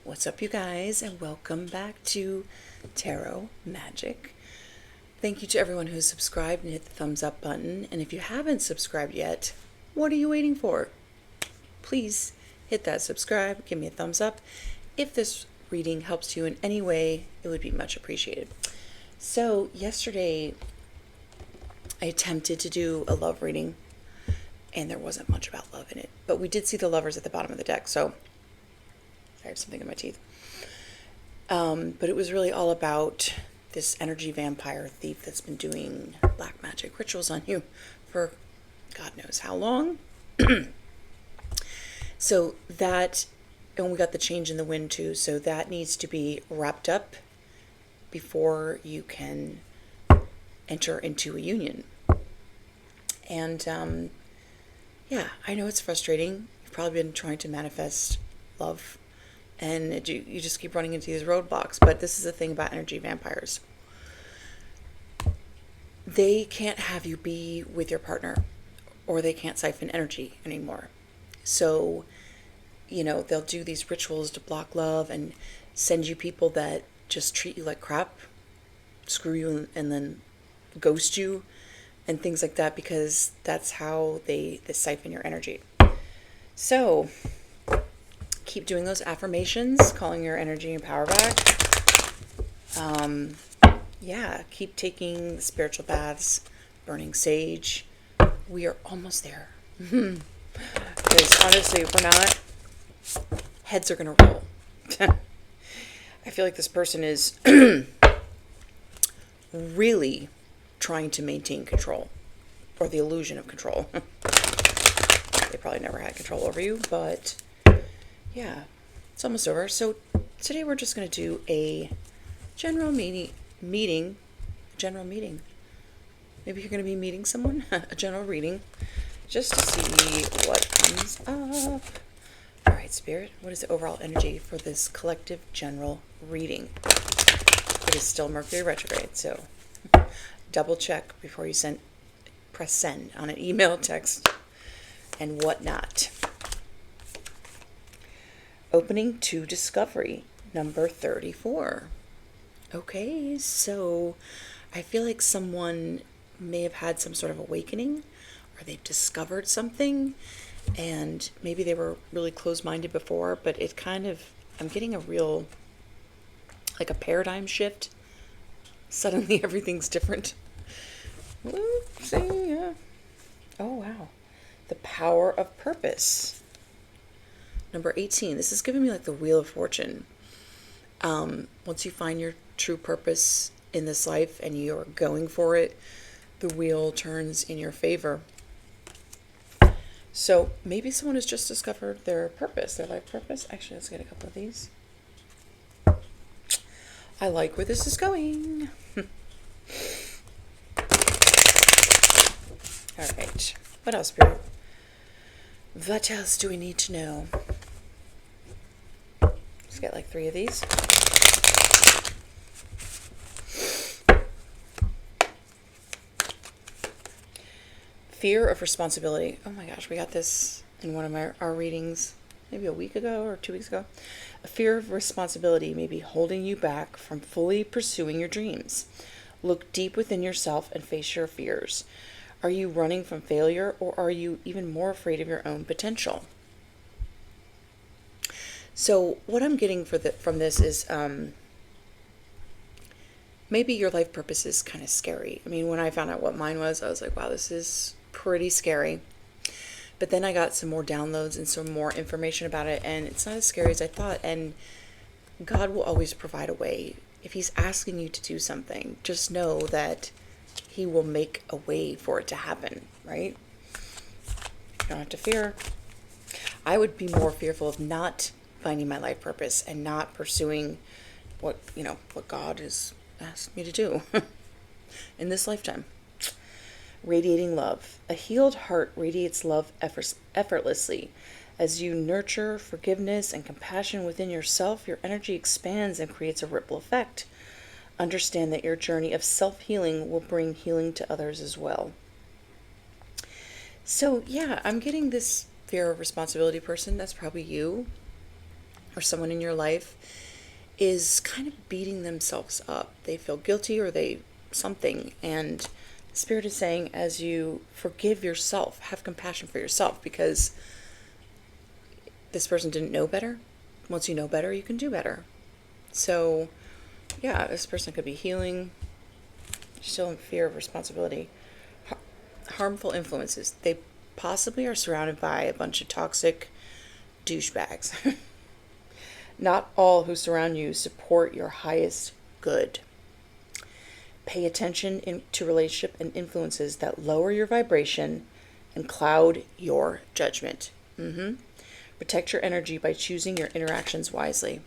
What's up, you guys, and welcome back to Tarot Magic. Thank you to everyone who's subscribed and hit the thumbs up button. And if you haven't subscribed yet, what are you waiting for? Please hit that subscribe, give me a thumbs up. If this reading helps you in any way, it would be much appreciated. So yesterday, I attempted to do a love reading, and there wasn't much about love in it. But we did see the lovers at the bottom of the deck, so I have something in my teeth. But it was really all about this energy vampire thief that's been doing black magic rituals on you for God knows how long. So that, and we got the change in the wind too, so that needs to be wrapped up before you can enter into a union. And yeah, I know it's frustrating. You've probably been trying to manifest love, and you just keep running into these roadblocks. But this is the thing about energy vampires. They can't have you be with your partner, or they can't siphon energy anymore. So, they'll do these rituals to block love and send you people that just treat you like crap, screw you, and then ghost you, and things like that, because that's how they siphon your energy. So keep doing those affirmations, calling your energy and power back. Keep taking the spiritual baths, burning sage. We are almost there. Because honestly, if we're not, heads are going to roll. I feel like this person is really trying to maintain control, or the illusion of control. They probably never had control over you, but yeah, it's almost over. So today we're just going to do a general meeting. Maybe you're going to be meeting someone, a general reading, just to see what comes up. All right, Spirit, what is the overall energy for this collective general reading? It is still Mercury retrograde, so double check before you press send on an email, text, and whatnot. Opening to discovery, number 34. Okay, so I feel like someone may have had some sort of awakening, or they've discovered something, and maybe they were really closed-minded before, but it kind of, I'm getting a real, like a paradigm shift. Suddenly everything's different. Oh, wow. The power of purpose. Number 18. This is giving me like the Wheel of Fortune. Once you find your true purpose in this life and you're going for it, the wheel turns in your favor. So maybe someone has just discovered their purpose, their life purpose. Actually, let's get a couple of these. I like where this is going. All right. What else, Spirit? What else do we need to know? Let's get like 3 of these. Fear of responsibility. Oh my gosh, we got this in one of our readings maybe a week ago or 2 weeks ago. A fear of responsibility may be holding you back from fully pursuing your dreams. Look deep within yourself and face your fears. Are you running from failure, or are you even more afraid of your own potential? So what I'm getting from this is maybe your life purpose is kind of scary. I mean, when I found out what mine was, I was like, wow, this is pretty scary. But then I got some more downloads and some more information about it, and it's not as scary as I thought. And God will always provide a way. If He's asking you to do something, just know that He will make a way for it to happen, right? You don't have to fear. I would be more fearful of not finding my life purpose and not pursuing what God has asked me to do in this lifetime. Radiating love. A healed heart radiates love effortlessly. As you nurture forgiveness and compassion within yourself, your energy expands and creates a ripple effect. Understand that your journey of self-healing will bring healing to others as well. So yeah, I'm getting this fear of responsibility person. That's probably you. or someone in your life is kind of beating themselves up. They feel guilty or they something. And Spirit is saying, as you forgive yourself, have compassion for yourself, because this person didn't know better. Once you know better, you can do better. So, yeah, this person could be healing, still in fear of responsibility. Harmful influences. They possibly are surrounded by a bunch of toxic douchebags. Not all who surround you support your highest good. Pay attention to relationship and influences that lower your vibration and cloud your judgment. Protect your energy by choosing your interactions wisely.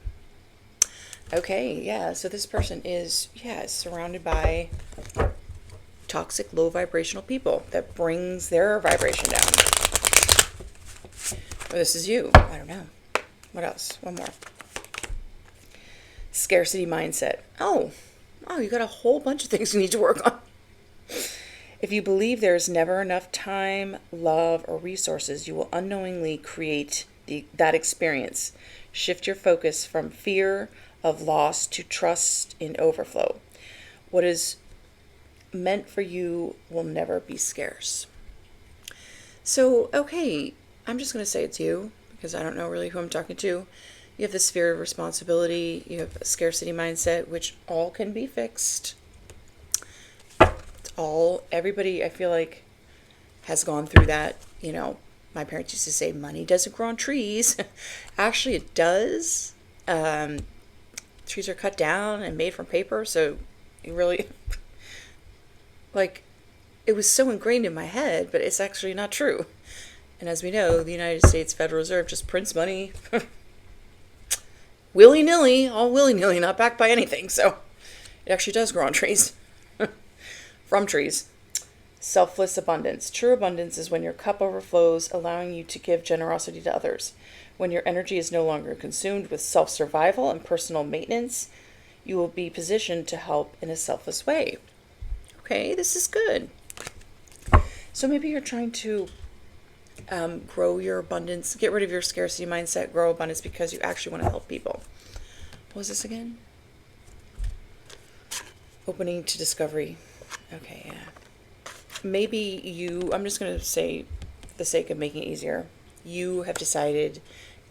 Okay, yeah, so this person is surrounded by toxic, low vibrational people that brings their vibration down. Or this is you. I don't know. What else? One more. Scarcity mindset. Oh, you got a whole bunch of things you need to work on. If you believe there's never enough time, love, or resources, you will unknowingly create that experience. Shift your focus from fear of loss to trust in overflow. What is meant for you will never be scarce. So, okay, I'm just going to say it's you, because I don't know really who I'm talking to. You have this fear of responsibility. You have a scarcity mindset, which all can be fixed. Everybody, I feel like, has gone through that. You know, my parents used to say money doesn't grow on trees. Actually, it does. Trees are cut down and made from paper, so you really, like, it was so ingrained in my head, but it's actually not true. And as we know, the United States Federal Reserve just prints money willy-nilly, all willy-nilly, not backed by anything. So it actually does grow on trees, from trees. Selfless abundance. True abundance is when your cup overflows, allowing you to give generosity to others. When your energy is no longer consumed with self-survival and personal maintenance, you will be positioned to help in a selfless way. Okay, this is good. So maybe you're trying to grow your abundance, get rid of your scarcity mindset, grow abundance because you actually want to help people. What was this again? Opening to discovery. Okay, yeah. Maybe I'm just going to say, for the sake of making it easier, you have decided,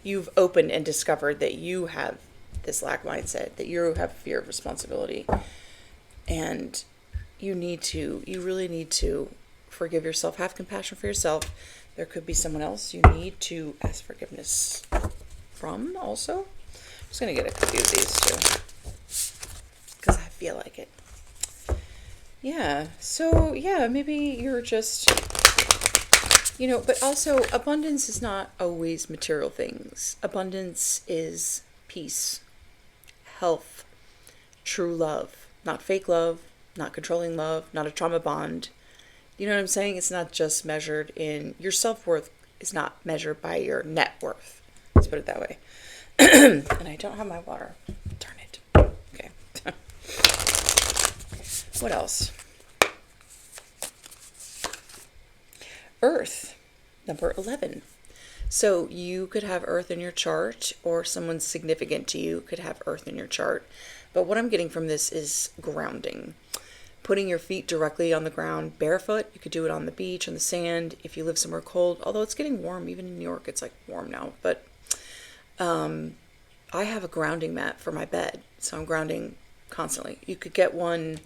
you've opened and discovered that you have this lack mindset, that you have fear of responsibility. And you really need to forgive yourself, have compassion for yourself. There could be someone else you need to ask forgiveness from also. I'm just going to get a few of these too, because I feel like it. Yeah, so yeah, maybe you're just, but also abundance is not always material things. Abundance is peace, health, true love, not fake love, not controlling love, not a trauma bond. You know what I'm saying? It's not just measured in your self-worth is not measured by your net worth. Let's put it that way. And I don't have my water. Darn it. Okay. What else? Earth, number 11. So you could have Earth in your chart, or someone significant to you could have Earth in your chart. But what I'm getting from this is grounding. Putting your feet directly on the ground, barefoot. You could do it on the beach, on the sand, if you live somewhere cold. Although it's getting warm, even in New York, it's like warm now. But I have a grounding mat for my bed, so I'm grounding constantly. You could get one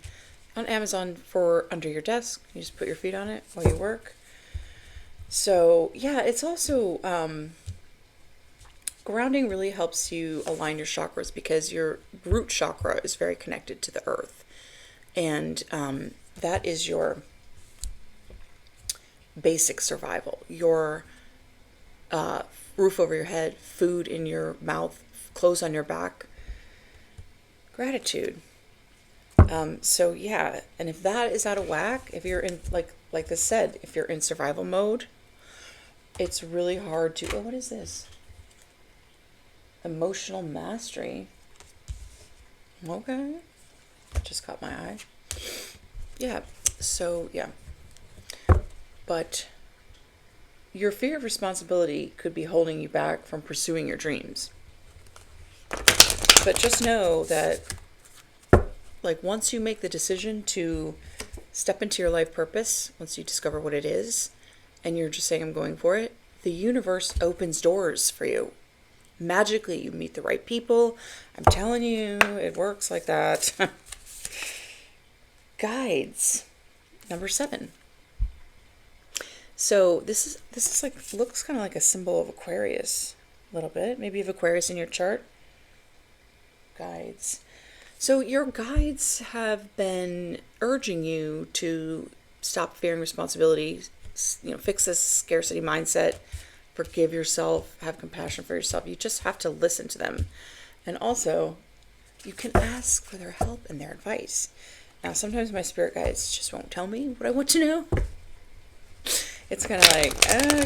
on Amazon for under your desk. You just put your feet on it while you work. So yeah, it's also grounding really helps you align your chakras, because your root chakra is very connected to the earth. And that is your basic survival, your roof over your head, food in your mouth, clothes on your back, gratitude. So yeah, and if that is out of whack, if you're in, like this said, if you're in survival mode, it's really hard to, what is this? Emotional mastery. Okay. That just caught my eye. Yeah, so yeah. But your fear of responsibility could be holding you back from pursuing your dreams. But just know that, like, once you make the decision to step into your life purpose, once you discover what it is, and you're just saying, I'm going for it, the universe opens doors for you. Magically, you meet the right people. I'm telling you, it works like that. Guides. Number 7. So this is like, looks kind of like a symbol of Aquarius, a little bit. Maybe you have Aquarius in your chart. Guides. So your guides have been urging you to stop fearing responsibility, fix this scarcity mindset, forgive yourself, have compassion for yourself. You just have to listen to them. And also, you can ask for their help and their advice. Now, sometimes my spirit guides just won't tell me what I want to know. It's kind of like,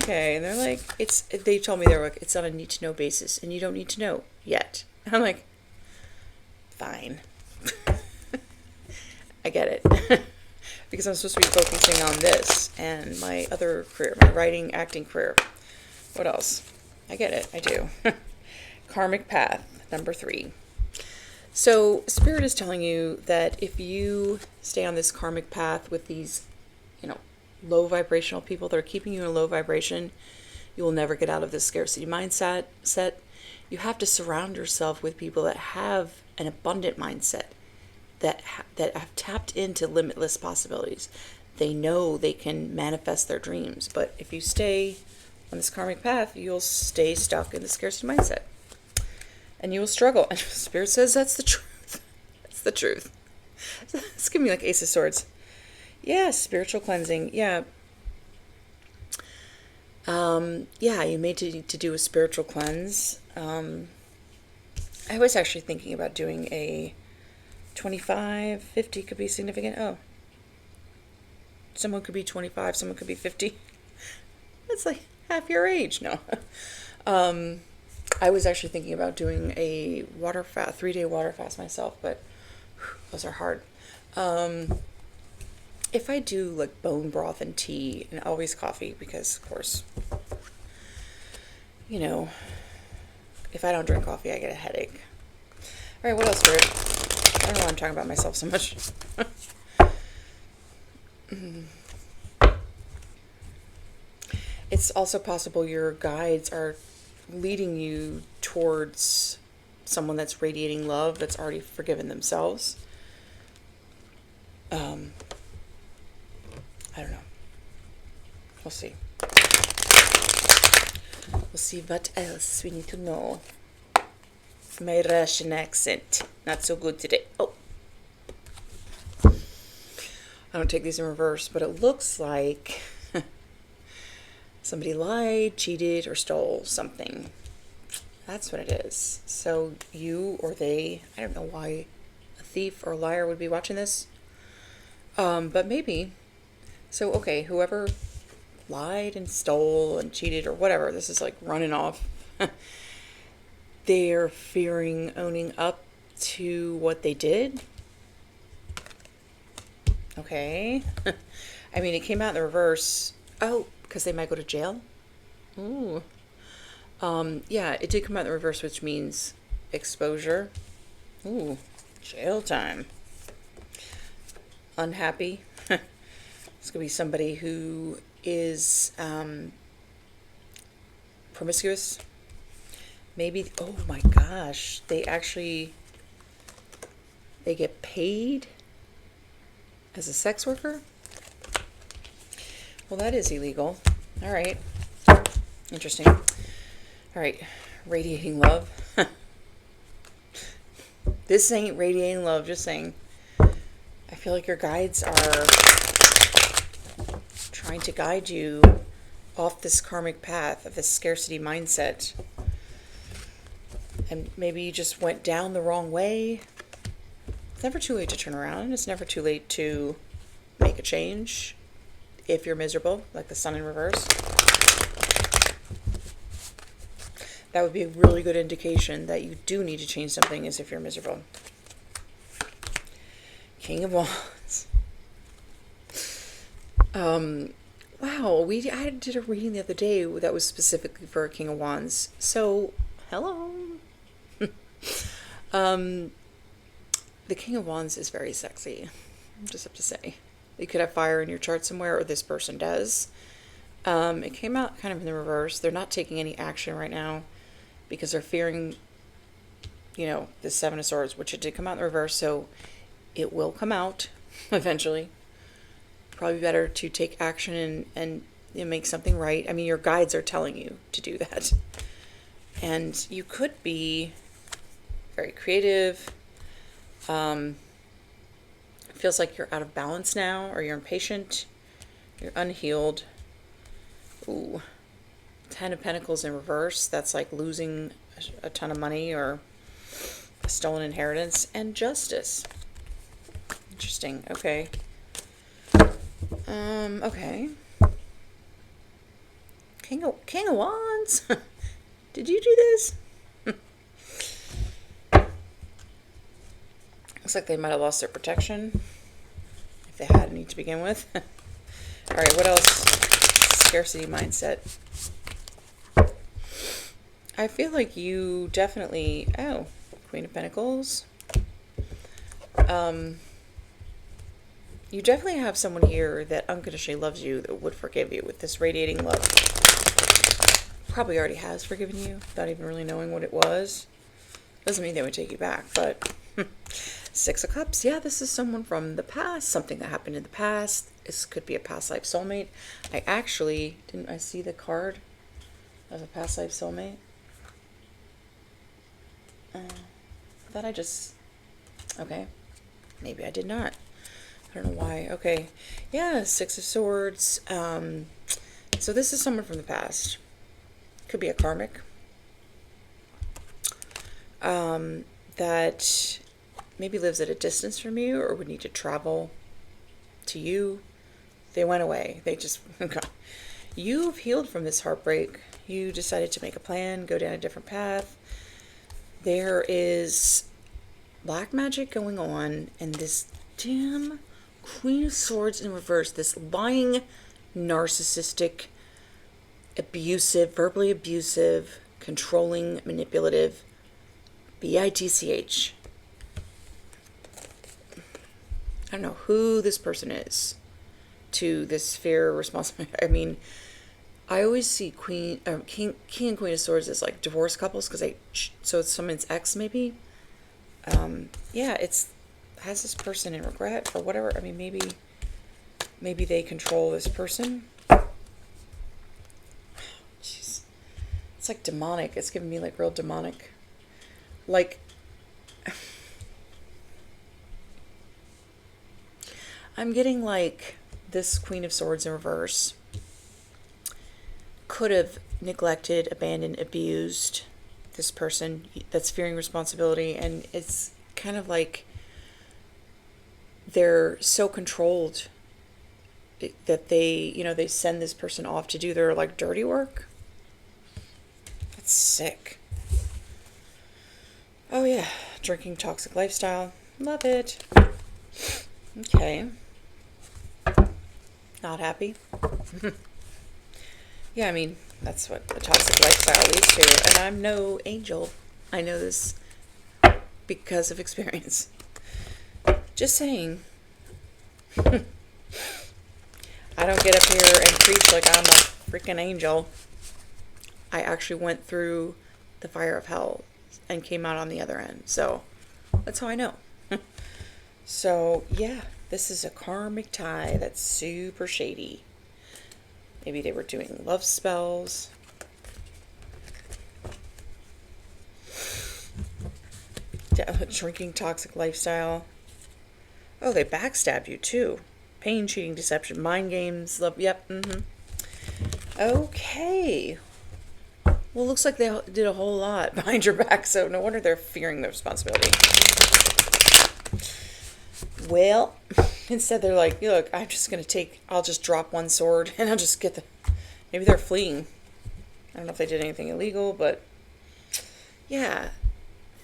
okay. And they're like, they told me, they're like, it's on a need to know basis, and you don't need to know yet. And I'm like, fine. I get it. Because I'm supposed to be focusing on this and my other career, my writing, acting career. What else? I get it. I do. Karmic path, number 3. So Spirit is telling you that if you stay on this karmic path with these, low vibrational people that are keeping you in a low vibration, you will never get out of this scarcity mindset. You have to surround yourself with people that have an abundant mindset, that have tapped into limitless possibilities. They know they can manifest their dreams. But if you stay on this karmic path, you'll stay stuck in the scarcity mindset. And you will struggle. And Spirit says that's the truth. That's the truth. It's giving me like Ace of Swords. Yeah, spiritual cleansing. Yeah. You made to do a spiritual cleanse. I was actually thinking about doing a 25, 50 could be significant. Oh. Someone could be 25, someone could be 50. That's like half your age. No. I was actually thinking about doing a 3-day water fast myself, but those are hard. If I do like bone broth and tea and always coffee, because of course, if I don't drink coffee, I get a headache. All right, what else, Spirit? I don't know why I'm talking about myself so much. It's also possible your guides are leading you towards someone that's radiating love, that's already forgiven themselves. I don't know. We'll see. We'll see what else we need to know. My Russian accent, not so good today. Oh. I don't take these in reverse, but it looks like somebody lied, cheated, or stole something. That's what it is. So you or they, I don't know why a thief or a liar would be watching this. But maybe. So, okay, whoever lied and stole and cheated or whatever, this is like running off. They're fearing owning up to what they did. Okay. I mean, it came out in the reverse. Oh, because they might go to jail? Ooh. Yeah, it did come out in the reverse, which means exposure. Ooh, jail time. Unhappy. It's going to be somebody who is promiscuous. Maybe, oh my gosh, they get paid as a sex worker? Well, that is illegal. All right. Interesting. All right. Radiating love. This ain't radiating love, just saying. I feel like your guides are trying to guide you off this karmic path of this scarcity mindset. And maybe you just went down the wrong way. It's never too late to turn around. It's never too late to make a change if you're miserable, like the sun in reverse. That would be a really good indication that you do need to change something, is if you're miserable. King of Wands. Wow, I did a reading the other day that was specifically for King of Wands. So, hello. The King of Wands is very sexy. I just have to say. You could have fire in your chart somewhere, or this person does. It came out kind of in the reverse. They're not taking any action right now because they're fearing, the Seven of Swords, which it did come out in the reverse, so it will come out eventually. Probably better to take action and make something right. I mean, your guides are telling you to do that. And you could be very creative. It feels like you're out of balance now, or you're impatient. You're unhealed. Ooh. 10 of Pentacles in reverse. That's like losing a ton of money or a stolen inheritance. And Justice. Interesting. Okay. Okay. King of Wands. Did you do this? Looks like they might have lost their protection, if they had any to begin with. All right, what else? Scarcity mindset. I feel like you definitely... Oh, Queen of Pentacles. You definitely have someone here that unconditionally loves you, that would forgive you with this radiating love. Probably already has forgiven you without even really knowing what it was. Doesn't mean they would take you back, but... Six of Cups. Yeah, this is someone from the past. Something that happened in the past. This could be a past life soulmate. Didn't I see the card of a past life soulmate? Okay. Maybe I did not. I don't know why. Okay. Yeah, Six of Swords. So this is someone from the past. Could be a karmic. That maybe lives at a distance from you, or would need to travel to you. They went away. They just... You've healed from this heartbreak. You decided to make a plan, go down a different path. There is black magic going on, and this damn Queen of Swords in reverse, this lying, narcissistic, abusive, verbally abusive, controlling, manipulative, bitch. I don't know who this person is to this fear responsibility. I mean, I always see King and Queen of Swords as like divorced couples, because so it's someone's ex maybe. Yeah, has this person in regret or whatever. I mean, maybe they control this person. Jeez, it's like demonic. It's giving me like real demonic, like. I'm getting like this Queen of Swords in reverse could have neglected, abandoned, abused this person that's fearing responsibility, and it's kind of like they're so controlled that they send this person off to do their like dirty work. That's sick. Oh yeah, drinking, toxic lifestyle. Love it. Okay. Not happy. Yeah, I mean, that's what the toxic lifestyle leads to. And I'm no angel. I know this because of experience. Just saying. I don't get up here and preach like I'm a freaking angel. I actually went through the fire of hell and came out on the other end. So that's how I know. So yeah, this is a karmic tie that's super shady. Maybe they were doing love spells. Drinking, toxic lifestyle. Oh, they backstabbed you too. Pain, cheating, deception, mind games, love. Yep. Okay. Well, looks like they did a whole lot behind your back, so no wonder they're fearing the responsibility. Well, instead they're like, look, I'll just drop one sword and I'll just get maybe they're fleeing. I don't know if they did anything illegal, but yeah.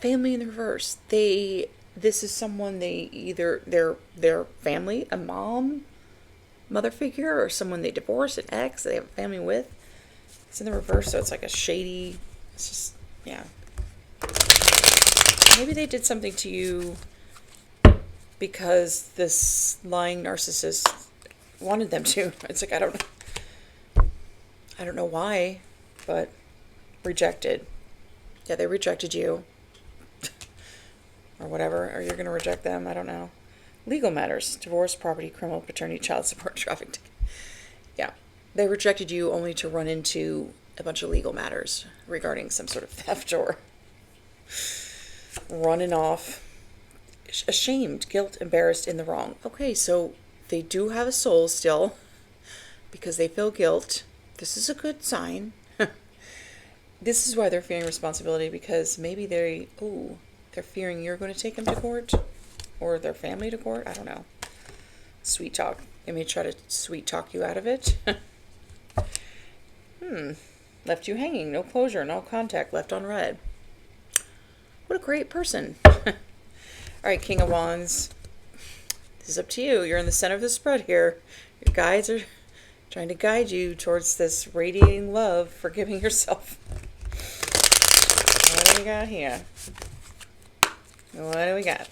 Family in the reverse. This is someone their family, a mother figure, or someone they divorced, an ex that they have a family with. It's in the reverse, so it's like a shady, it's just, yeah. maybe they did something to you because this lying narcissist wanted them to. It's like, I don't know why, but rejected. Yeah, they rejected you. Or whatever, or you're going to reject them, I don't know. Legal matters: divorce, property, criminal, paternity, child support, traffic. Yeah, they rejected you only to run into a bunch of legal matters regarding some sort of theft or running off. Ashamed, guilt, embarrassed, in the wrong. Okay, so they do have a soul still because they feel guilt. This is a good sign. This is why they're feeling responsibility, because maybe they're fearing you're going to take them to court or their family to court. I don't know. Sweet talk. They may try to sweet talk you out of it. Left you hanging. No closure. No contact. Left on red. What a great person. All right, King of Wands. This is up to you. You're in the center of the spread here. Your guides are trying to guide you towards this radiating love, forgiving yourself. What do we got here? What do we got?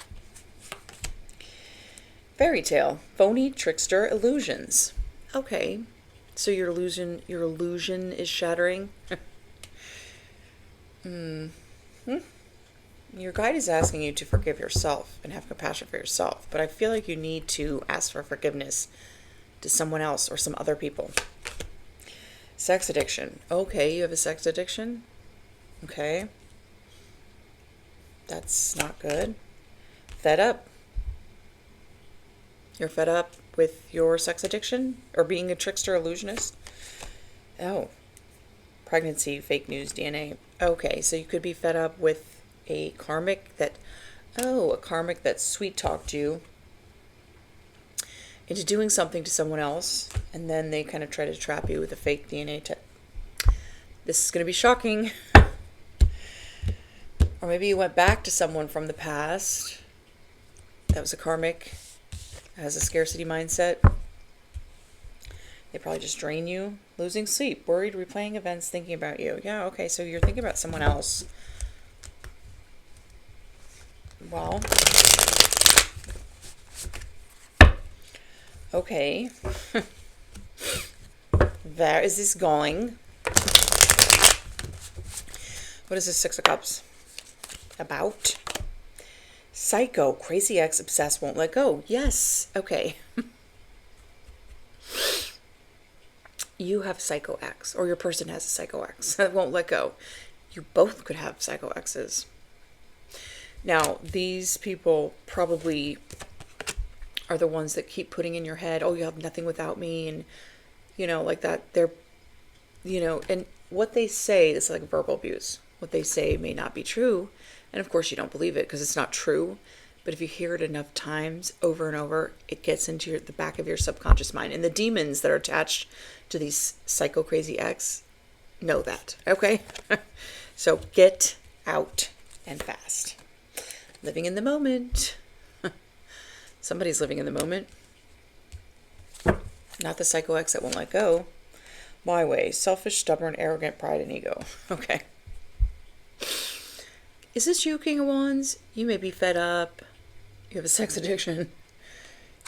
Fairy tale, phony, trickster, illusions. Okay, so your illusion is shattering. Your guide is asking you to forgive yourself and have compassion for yourself, but I feel like you need to ask for forgiveness to someone else or some other people. Sex addiction. Okay, you have a sex addiction. Okay. That's not good. Fed up. You're fed up with your sex addiction or being a trickster illusionist. Oh. Pregnancy, fake news, DNA. Okay, so you could be fed up with a karmic that sweet talked you into doing something to someone else, and then they kind of try to trap you with a fake DNA test. This is going to be shocking. Or maybe you went back to someone from the past that was a karmic, has a scarcity mindset. They probably just drain you. Losing sleep, worried, replaying events, thinking about you. Yeah, okay, so you're thinking about someone else. Well, okay. Where is this going? What is this Six of Cups about? Psycho, crazy ex, obsessed, won't let go. Yes, okay. You have psycho ex, or your person has a psycho ex that won't let go. You both could have psycho exes. Now, these people probably are the ones that keep putting in your head, oh, you have nothing without me, and, like that. They're, and what they say is like verbal abuse. What they say may not be true, and of course you don't believe it because it's not true, but if you hear it enough times, over and over, it gets into the back of your subconscious mind, and the demons that are attached to these psycho crazy ex know that, okay? So get out and fast. Living in the moment. Somebody's living in the moment. Not the psycho ex that won't let go. My way. Selfish, stubborn, arrogant, pride, and ego. Okay. Is this you, King of Wands? You may be fed up. You have a sex addiction.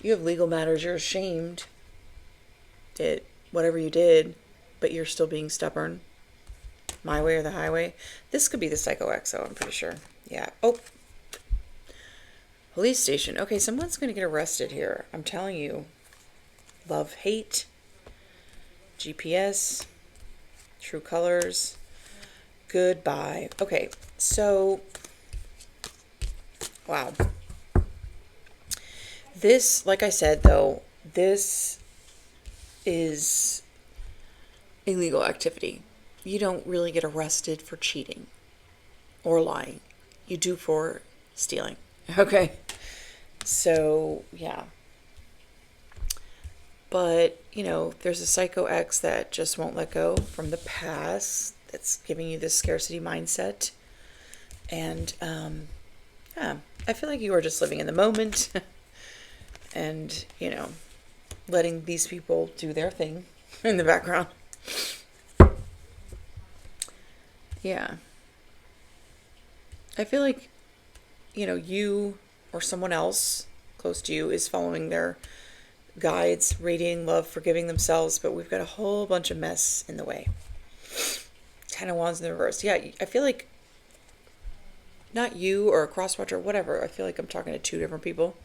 You have legal matters. You're ashamed. Whatever you did, but you're still being stubborn. My way or the highway. This could be the psycho ex, though, I'm pretty sure. Yeah. Oh. Police station. Okay, someone's going to get arrested here. I'm telling you. Love, hate. GPS. True colors. Goodbye. Okay, so. Wow. This, like I said, though, this is illegal activity. You don't really get arrested for cheating or lying. You do for stealing. Okay. So, yeah. But, there's a psycho ex that just won't let go from the past that's giving you this scarcity mindset. And, yeah, I feel like you are just living in the moment and, letting these people do their thing in the background. Yeah. I feel like you or someone else close to you is following their guides, radiating love, forgiving themselves, but we've got a whole bunch of mess in the way. 10 of Wands in the reverse. Yeah, I feel like not you or a cross-watcher, whatever. I feel like I'm talking to two different people.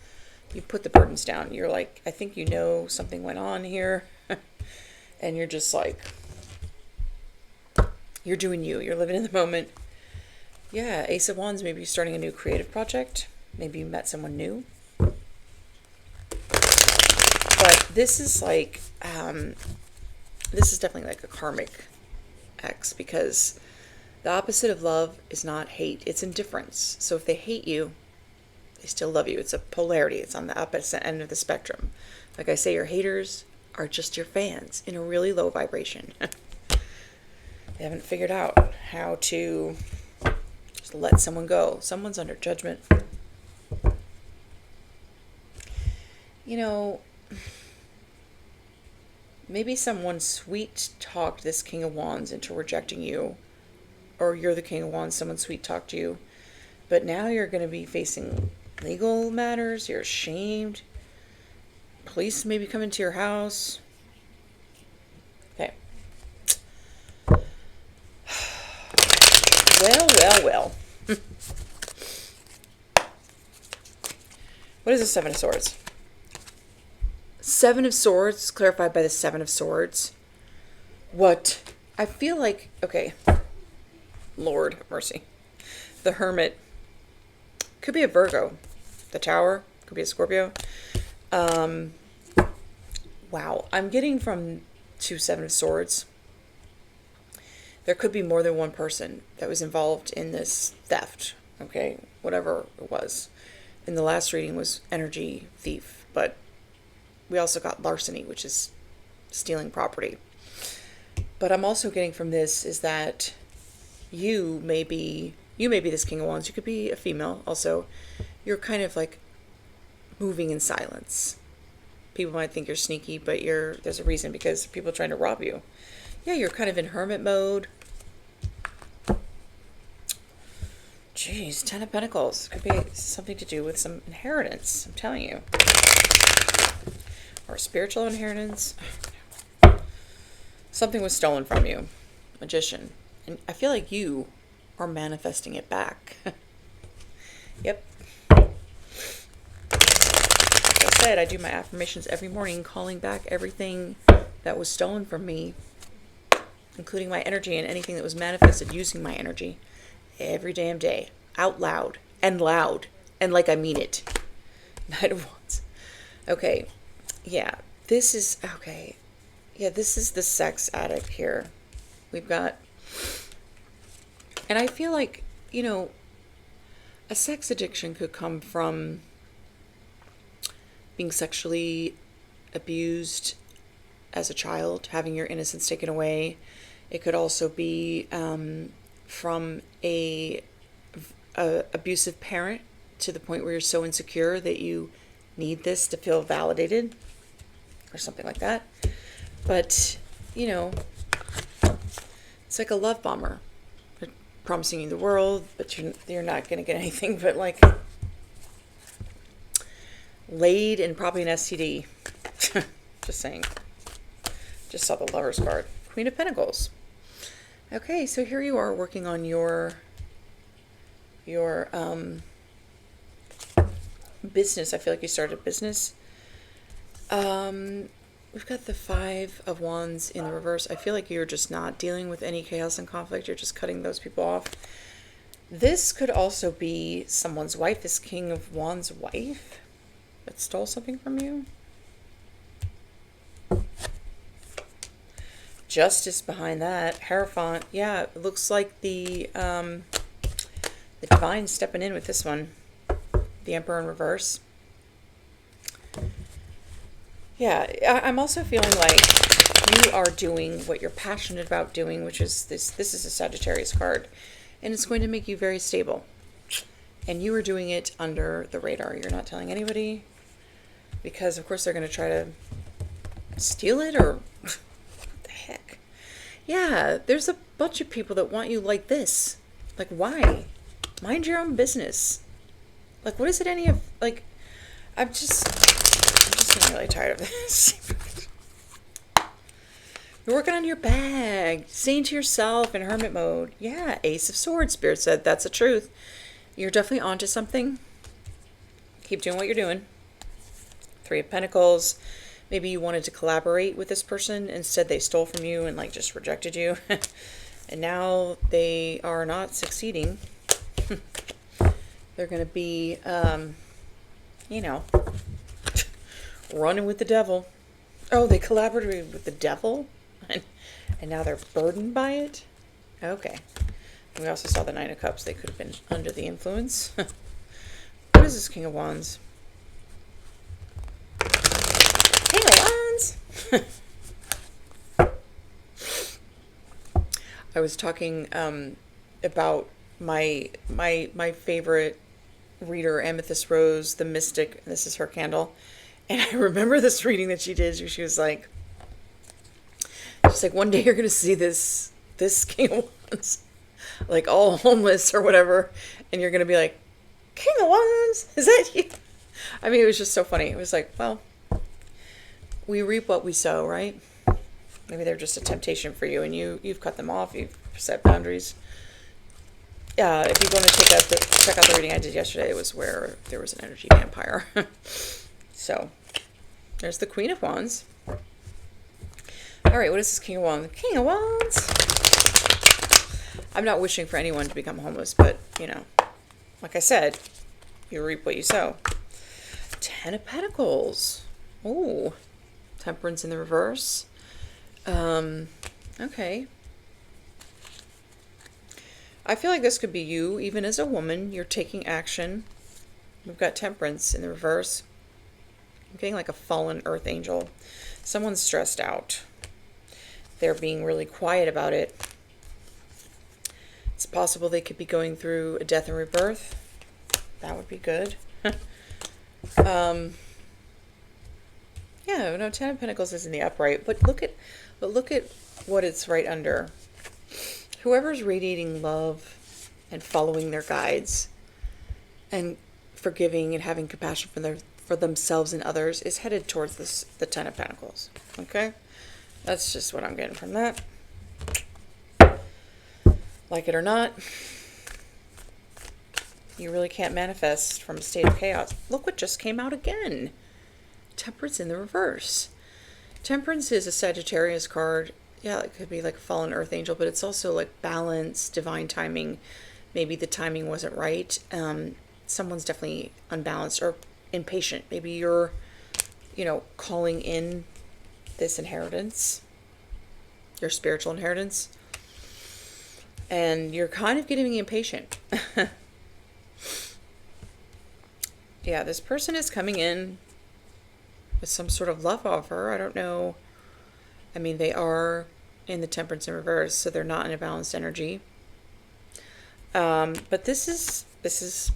You put the burdens down. You're like, I think you know something went on here. And you're just like, you're doing you. You're living in the moment. Yeah, Ace of Wands, maybe you're starting a new creative project. Maybe you met someone new. But this is like, this is definitely like a karmic X, because the opposite of love is not hate, it's indifference. So if they hate you, they still love you. It's a polarity. It's on the opposite end of the spectrum. Like I say, your haters are just your fans in a really low vibration. They haven't figured out how to just let someone go. Someone's under judgment. Maybe someone sweet talked this King of Wands into rejecting you, or you're the King of Wands, someone sweet talked you, but now you're going to be facing legal matters. You're ashamed. Police maybe come into your house. Okay. Well. What is the Seven of Swords? Seven of Swords, clarified by the Seven of Swords. What? I feel like, okay, Lord have mercy. The Hermit. Could be a Virgo. The Tower. Could be a Scorpio. Wow. I'm getting from two Seven of Swords. There could be more than one person that was involved in this theft. Okay? Whatever it was. In the last reading was energy thief. But we also got larceny, which is stealing property. But I'm also getting from this is that you may be this King of Wands. You could be a female also. You're kind of like moving in silence. People might think you're sneaky, but there's a reason, because people are trying to rob you. Yeah, you're kind of in hermit mode. Jeez, Ten of Pentacles. Could be something to do with some inheritance, I'm telling you. Or spiritual inheritance. Something was stolen from you. Magician. And I feel like you are manifesting it back. Yep. Like I said, I do my affirmations every morning, calling back everything that was stolen from me, including my energy and anything that was manifested using my energy. Every damn day. Out loud. And loud. And like I mean it. Knight of Wands. Okay. Yeah. This is... Okay. Yeah, this is the sex addict here. We've got... And I feel like, a sex addiction could come from being sexually abused as a child, having your innocence taken away. It could also be from a abusive parent, to the point where you're so insecure that you need this to feel validated or something like that. But, it's like a love bomber. They're promising you the world, but you're not going to get anything but like laid and probably an STD. Just saying. Just saw the Lover's card. Queen of Pentacles. Okay, so here you are working on your business. I feel like you started a business. We've got the Five of Wands in the reverse. I feel like you're just not dealing with any chaos and conflict. You're just cutting those people off. This could also be someone's wife, this King of Wands wife that stole something from you. Justice behind that. Hierophant. Yeah, it looks like the Divine stepping in with this one. The Emperor in reverse. Yeah, I'm also feeling like you are doing what you're passionate about doing, which is this. This is a Sagittarius card, and it's going to make you very stable. And you are doing it under the radar. You're not telling anybody, because of course they're going to try to steal it, or what the heck. Yeah, there's a bunch of people that want you like this. Like, why? Mind your own business. Like, what is it any of, like, I'm just getting really tired of this. You're working on your bag, saying to yourself in hermit mode, yeah, Ace of Swords, Spirit said, that's the truth. You're definitely onto something. Keep doing what you're doing. Three of Pentacles. Maybe you wanted to collaborate with this person. Instead, they stole from you and, like, just rejected you. And now they are not succeeding. They're going to be, you know, running with the devil. Oh, they collaborated with the devil? And now they're burdened by it? Okay. We also saw the Nine of Cups. They could have been under the influence. What is this King of Wands? King of Wands! I was talking about my favorite reader, Amethyst Rose, the Mystic. This is her candle. And I remember this reading that she did. She was like, one day you're going to see this King of Wands, like all homeless or whatever. And you're going to be like, King of Wands, is that you? I mean, it was just so funny. It was like, well, we reap what we sow, right? Maybe they're just a temptation for you, and you've cut them off. You've set boundaries. If you want to check out the reading I did yesterday, it was where there was an energy vampire. So, there's the Queen of Wands. All right, what is this King of Wands? King of Wands. I'm not wishing for anyone to become homeless, but, you know, like I said, you reap what you sow. Ten of Pentacles. Ooh, Temperance in the reverse. Okay. I feel like this could be you, even as a woman. You're taking action. We've got Temperance in the reverse. I'm getting like a fallen earth angel. Someone's stressed out. They're being really quiet about it. It's possible they could be going through a death and rebirth. That would be good. Yeah, no, Ten of Pentacles is in the upright, but look at what it's right under. Whoever's radiating love and following their guides and forgiving and having compassion for themselves and others is headed towards the Ten of Pentacles. Okay? That's just what I'm getting from that. Like it or not, you really can't manifest from a state of chaos. Look what just came out again. Temperance in the reverse. Temperance is a Sagittarius card. Yeah, it could be like a fallen earth angel, but it's also like balance, divine timing. Maybe the timing wasn't right. Someone's definitely unbalanced or impatient. Maybe you're, calling in this inheritance, your spiritual inheritance, and you're kind of getting impatient. Yeah, this person is coming in with some sort of love offer. I don't know. I mean, they are in the Temperance in reverse, so they're not in a balanced energy. But this is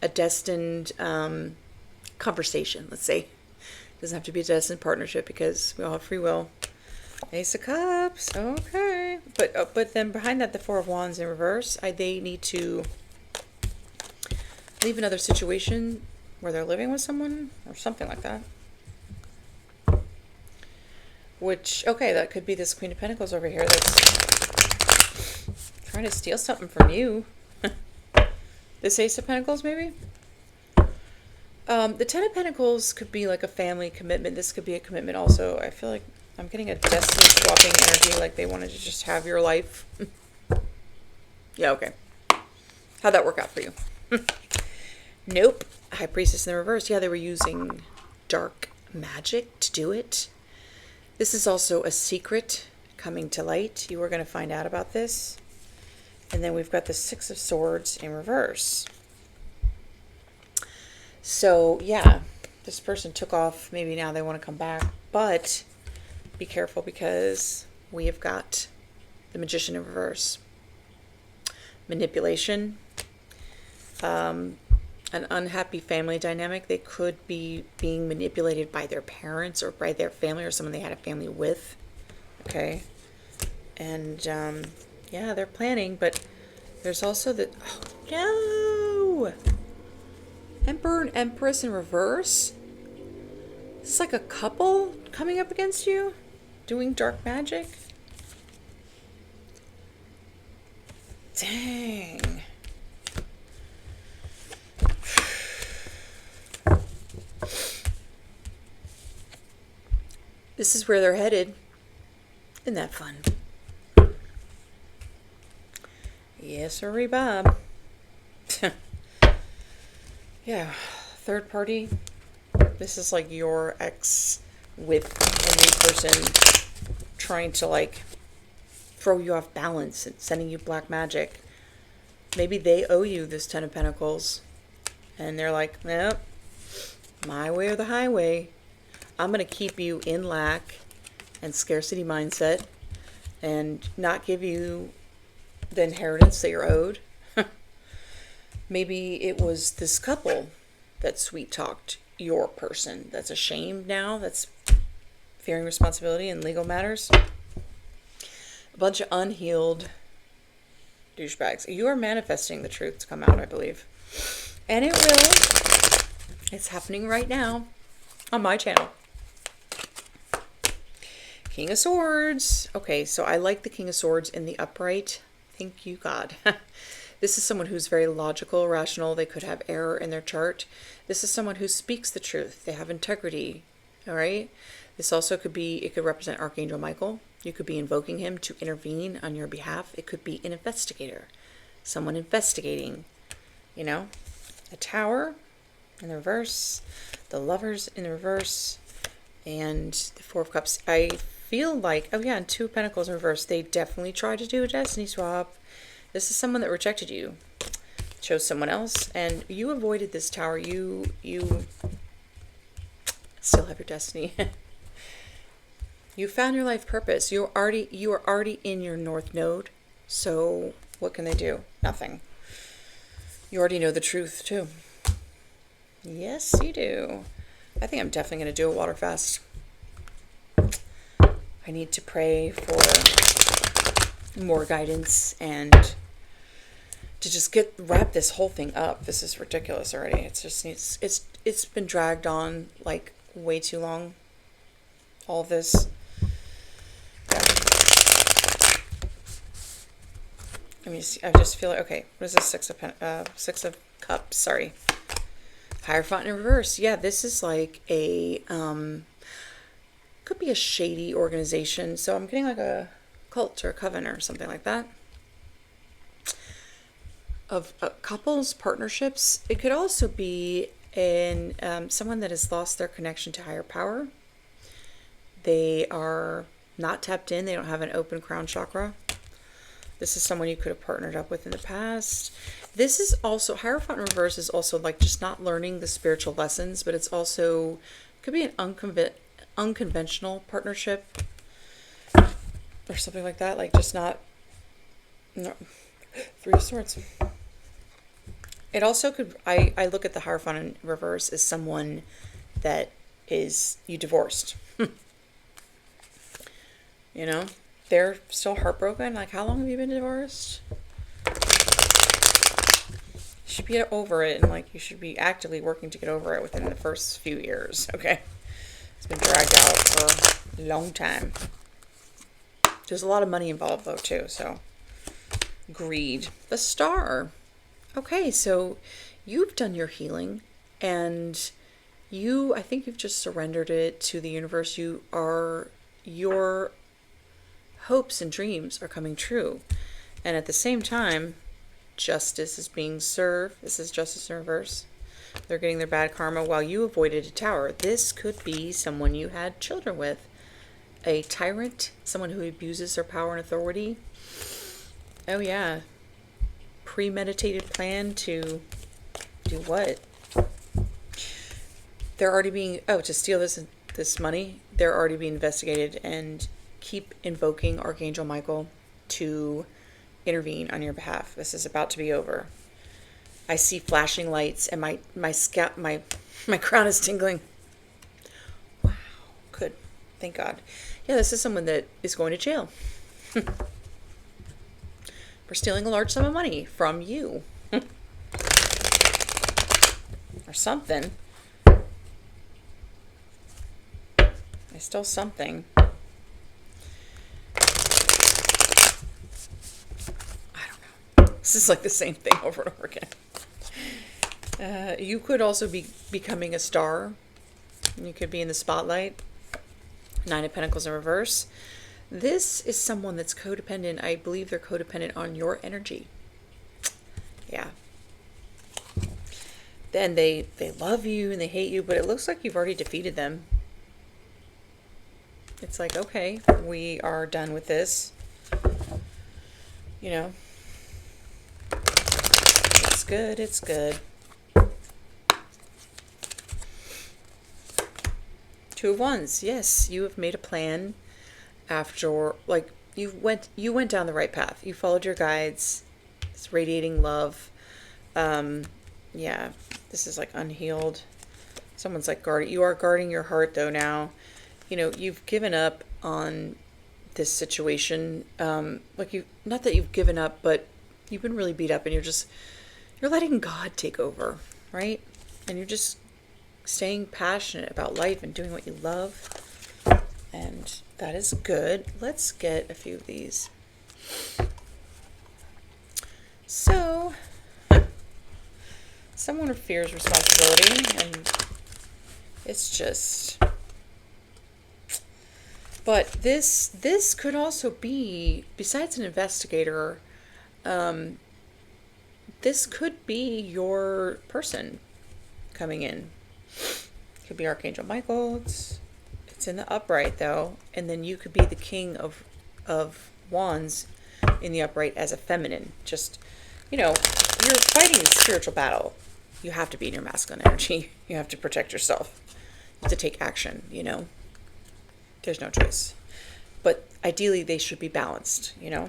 a destined conversation, let's say. It doesn't have to be a destined partnership because we all have free will. Ace of Cups, okay. But then behind that, the Four of Wands in reverse. They need to leave another situation where they're living with someone or something like that. Which, okay, that could be this Queen of Pentacles over here that's trying to steal something from you. This Ace of Pentacles, maybe? The Ten of Pentacles could be like a family commitment. This could be a commitment also. I feel like I'm getting a destiny swapping energy, like they wanted to just have your life. Yeah, okay. How'd that work out for you? Nope. High Priestess in the reverse. Yeah, they were using dark magic to do it. This is also a secret coming to light. You are going to find out about this. And then we've got the Six of Swords in reverse. So, yeah, this person took off. Maybe now they want to come back. But be careful because we have got the Magician in reverse. Manipulation. An unhappy family dynamic. They could be being manipulated by their parents or by their family or someone they had a family with. Okay. And, yeah, they're planning, but there's also the... Oh, no! Emperor and Empress in reverse? It's like a couple coming up against you, doing dark magic. Dang. This is where they're headed. Isn't that fun? Yes, sirree, Bob. Yeah, third party. This is like your ex with a new person trying to like throw you off balance and sending you black magic. Maybe they owe you this 10 of Pentacles. And they're like, nope, my way or the highway. I'm going to keep you in lack and scarcity mindset and not give you the inheritance that you're owed. Maybe it was this couple that sweet talked your person that's ashamed now, that's fearing responsibility in legal matters. A bunch of unhealed douchebags. You are manifesting the truth to come out, I believe. And it will. It's happening right now on my channel. King of Swords. Okay, so I like the King of Swords in the upright. Thank you, God. This is someone who's very logical, rational. They could have error in their chart. This is someone who speaks the truth. They have integrity. All right. This also could be, it could represent Archangel Michael. You could be invoking him to intervene on your behalf. It could be an investigator. Someone investigating, you know. A Tower in the reverse. The Lovers in the reverse. And the Four of Cups. I feel like, oh yeah, and Two of Pentacles in reverse. They definitely tried to do a destiny swap. This is someone that rejected you, chose someone else, and you avoided this Tower. You still have your destiny. You found your life purpose. You are already in your North Node. So what can they do? Nothing. You already know the truth too. Yes, you do. I think I'm definitely going to do a water fast. I need to pray for more guidance and to just wrap this whole thing up. This is ridiculous already. It's just it's been dragged on like way too long. All of this. Yeah. I mean, I just feel like, okay, what is this? Six of Cups, sorry. Hierophant in reverse. Yeah, this is like a could be a shady organization. So I'm getting like a cult or a coven or something like that. Of couples, partnerships. It could also be in someone that has lost their connection to higher power. They are not tapped in. They don't have an open crown chakra. This is someone you could have partnered up with in the past. This is also, Hierophant in reverse is also like just not learning the spiritual lessons, but it's also, could be an unconventional partnership or something like that. Like just not, no. Three of Swords. It also could, I look at the Hierophant in reverse as someone that is, you divorced. You know, they're still heartbroken. Like, how long have you been divorced? You should be over it, and like, you should be actively working to get over it within the first few years, okay? It's been dragged out for a long time. There's a lot of money involved, though, too, so. Greed. The Star. Okay, so you've done your healing, and I think you've just surrendered it to the universe. Your hopes and dreams are coming true. And at the same time, justice is being served. This is justice in reverse. They're getting their bad karma while you avoided a Tower. This could be someone you had children with. A tyrant, someone who abuses their power and authority. Oh yeah. Premeditated plan to do what? They're already being, to steal this money. They're already being investigated, and keep invoking Archangel Michael to intervene on your behalf. This is about to be over. I see flashing lights, and my crown is tingling. Wow. Good. Thank God. Yeah, this is someone that is going to jail. For stealing a large sum of money from you. Or something. There's still something. I don't know. This is like the same thing over and over again. You could also be becoming a star. You could be in the spotlight. Nine of Pentacles in reverse. This is someone that's codependent. I believe they're codependent on your energy. Yeah. Then they love you and they hate you, but it looks like you've already defeated them. It's like, okay, we are done with this. You know. It's good, it's good. Two of Wands. Yes, you have made a plan after, like, you went down the right path. You followed your guides. It's radiating love. Yeah, this is like unhealed. Someone's like you are guarding your heart though now. You know, you've given up on this situation. Not that you've given up, but you've been really beat up and you're letting God take over, right? And you're just staying passionate about life and doing what you love. And that is good. Let's get a few of these. So, someone who fears responsibility, and it's just... But this could also be, besides an investigator, this could be your person coming in. Could be Archangel Michael. It's in the upright though, and then you could be the King of Wands in the upright as a feminine. Just, you know, you're fighting a spiritual battle. You have to be in your masculine energy. You have to protect yourself. You have to take action, you know. There's no choice. But ideally they should be balanced, you know.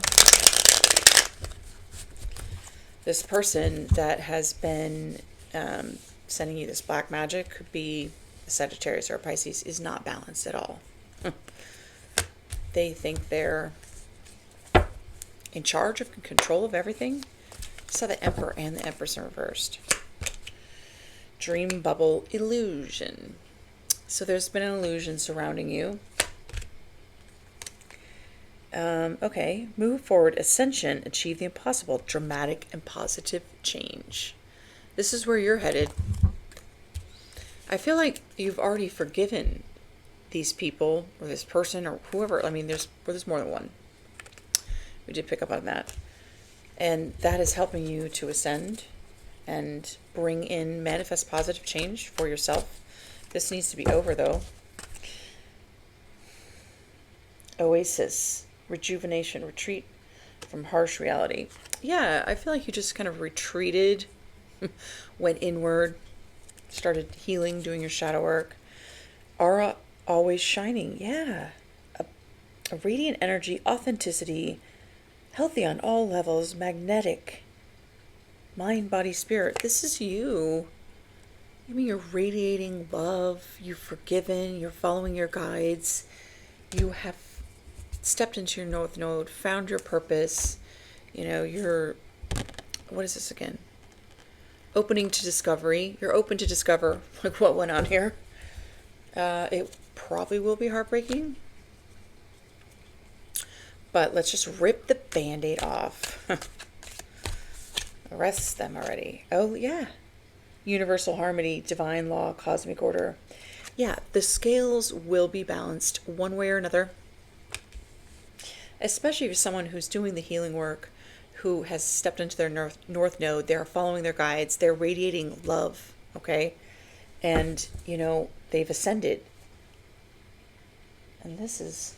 This person that has been sending you this black magic could be a Sagittarius or a Pisces, is not balanced at all. They think they're in charge of control of everything. Saw the Emperor and the Empress in reversed. Dream bubble illusion. So there's been an illusion surrounding you. Okay, move forward, ascension, achieve the impossible, dramatic and positive change. This is where you're headed. I feel like you've already forgiven these people or this person or whoever. I mean, there's more than one. We did pick up on that. And that is helping you to ascend and bring in, manifest positive change for yourself. This needs to be over though. Oasis, rejuvenation, retreat from harsh reality. Yeah, I feel like you just kind of retreated, went inward, started healing, doing your shadow work. Aura always shining. Yeah. A radiant energy, authenticity, healthy on all levels, magnetic, mind, body, spirit. This is you. I mean, you're radiating love. You've forgiven. You're following your guides. You have stepped into your North Node, found your purpose. You know, you're, what is this again? Opening to discovery. You're open to discover like what went on here. It probably will be heartbreaking. But let's just rip the Band-Aid off. Arrest them already. Oh, yeah. Universal harmony, divine law, cosmic order. Yeah, the scales will be balanced one way or another. Especially for someone who's doing the healing work, who has stepped into their north node. They're following their guides. They're radiating love, okay? And, you know, they've ascended. And this is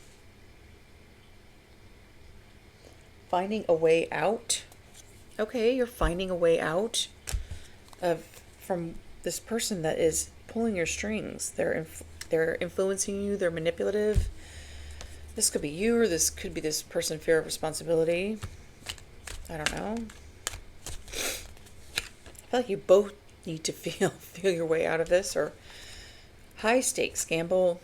finding a way out. Okay, you're finding a way out from this person that is pulling your strings. They're influencing you. They're manipulative. This could be you, or this could be this person, fear of responsibility. I don't know. I feel like you both need to feel your way out of this, or high stakes, gamble,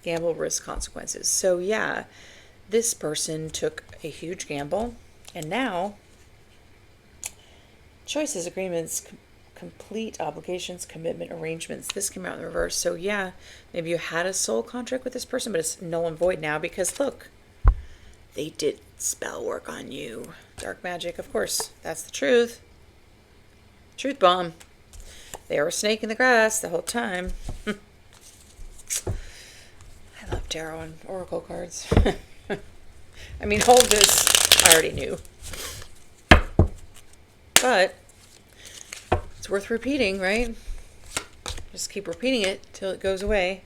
risk, consequences. So yeah, this person took a huge gamble, and now choices, agreements, complete obligations, commitment, arrangements. This came out in the reverse. So yeah, maybe you had a soul contract with this person, but it's null and void now because look, they did spell work on you. Dark magic, of course. That's the truth. Truth bomb. They were a snake in the grass the whole time. I love tarot and oracle cards. I mean, all this I already knew. But it's worth repeating, right? Just keep repeating it till it goes away.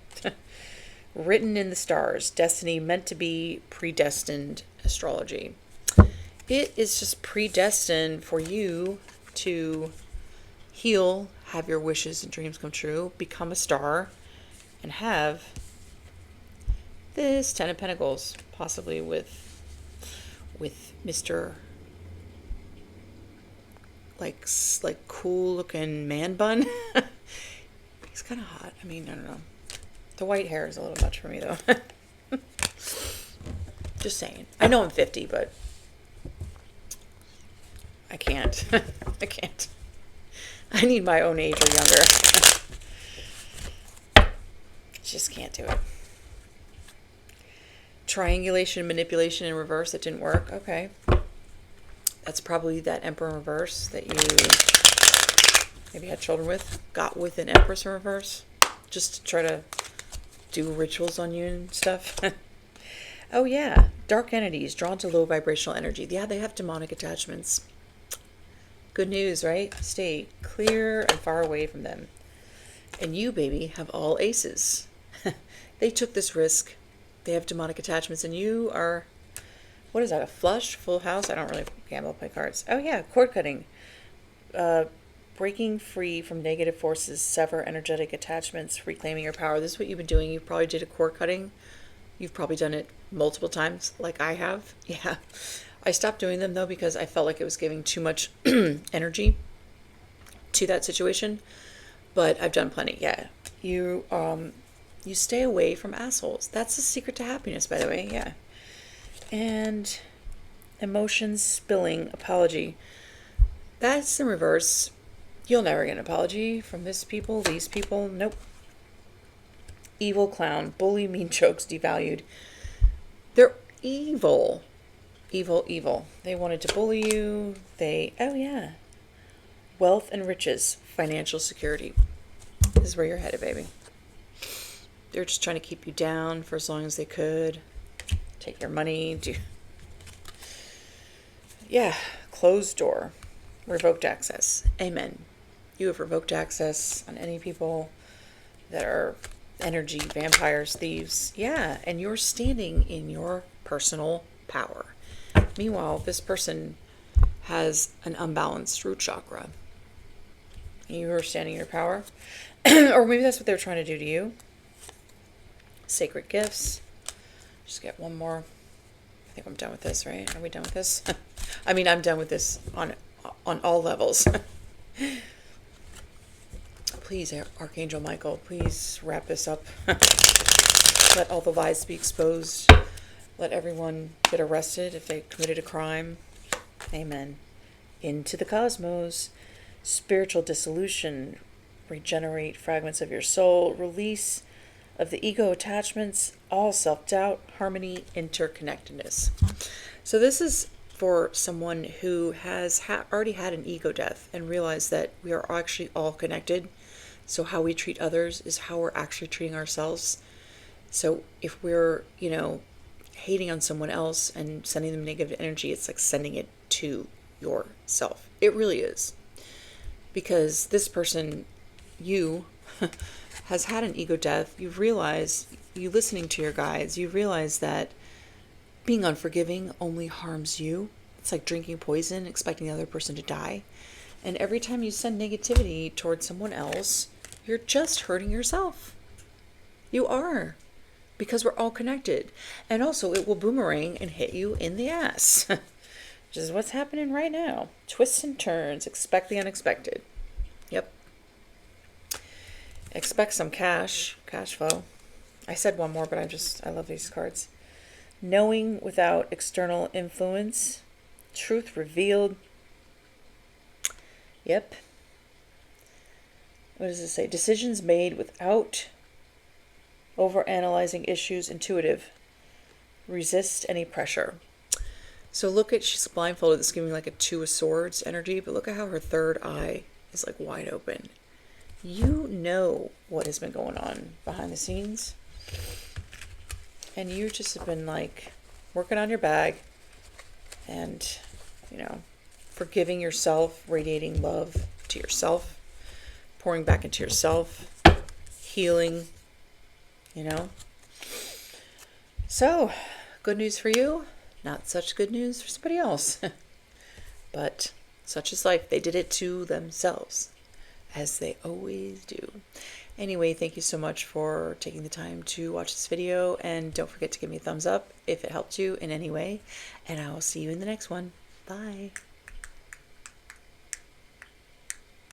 Written in the stars. Destiny meant to be predestined astrology. It is just predestined for you to heal, have your wishes and dreams come true, become a star, and have this Ten of Pentacles, possibly with Mr. like cool looking man bun. He's kind of hot. I mean, I don't know. The white hair is a little much for me though. Just saying. I know I'm 50, but I can't. I can't. I need my own age or younger. Just can't do it. Triangulation, manipulation in reverse, that didn't work. Okay. That's probably that Emperor in reverse that you maybe had children with. Got with an Empress in reverse. Just to try to do rituals on you and stuff. Oh yeah. Dark entities drawn to low vibrational energy. Yeah, they have demonic attachments. Good news, right? Stay clear and far away from them. And you, baby, have all aces. They took this risk. They have demonic attachments, and you are, what is that, a flush? Full house? I don't really gamble, play cards. Oh yeah, cord cutting. Breaking free from negative forces, sever energetic attachments, reclaiming your power. This is what you've been doing. You probably did a cord cutting. You've probably done it multiple times, like I have. Yeah. I stopped doing them, though, because I felt like it was giving too much energy to that situation. But I've done plenty, yeah. You stay away from assholes. That's the secret to happiness, by the way, yeah. And emotions spilling, apology. That's in reverse. You'll never get an apology from these people. Nope. Evil clown, bully, mean jokes, devalued. They're evil. Evil. They wanted to bully you. Oh yeah. Wealth and riches, financial security. This is where you're headed, baby. They're just trying to keep you down for as long as they could. Take your money. Yeah. Closed door. Revoked access. Amen. You have revoked access on any people that are energy, vampires, thieves. Yeah. And you're standing in your personal power. Meanwhile, this person has an unbalanced root chakra. You are standing in your power. Or maybe that's what they're trying to do to you. Sacred gifts. Just get one more. I think I'm done with this, right? Are we done with this? I mean, I'm done with this on all levels. Please, Archangel Michael, please wrap this up. Let all the lies be exposed. Let everyone get arrested if they committed a crime. Amen. Into the cosmos. Spiritual dissolution. Regenerate fragments of your soul. Release of the ego attachments. All self-doubt. Harmony. Interconnectedness. So this is for someone who has already had an ego death and realized that we are actually all connected. So how we treat others is how we're actually treating ourselves. So if we're, hating on someone else and sending them negative energy, it's like sending it to yourself. It really is. Because this person, you, has had an ego death. You've realized, you listening to your guides, you realize that being unforgiving only harms you. It's like drinking poison, expecting the other person to die. And every time you send negativity towards someone else, you're just hurting yourself. You are. Because we're all connected. And also, it will boomerang and hit you in the ass. Which is what's happening right now. Twists and turns. Expect the unexpected. Yep. Expect some cash flow. I said one more, but I love these cards. Knowing without external influence. Truth revealed. Yep. what does it say? Decisions made without overanalyzing issues, intuitive. Resist any pressure. So look at, she's blindfolded. It's giving like a Two of Swords energy, but look at how her third eye is like wide open. You know what has been going on behind the scenes. And you just have been like working on your bag and, you know, forgiving yourself, radiating love to yourself, pouring back into yourself, healing, you know. So, good news for you, not such good news for somebody else. But such is life. They did it to themselves, as they always do. Anyway, thank you so much for taking the time to watch this video, and don't forget to give me a thumbs up if it helped you in any way, and I will see you in the next one. Bye.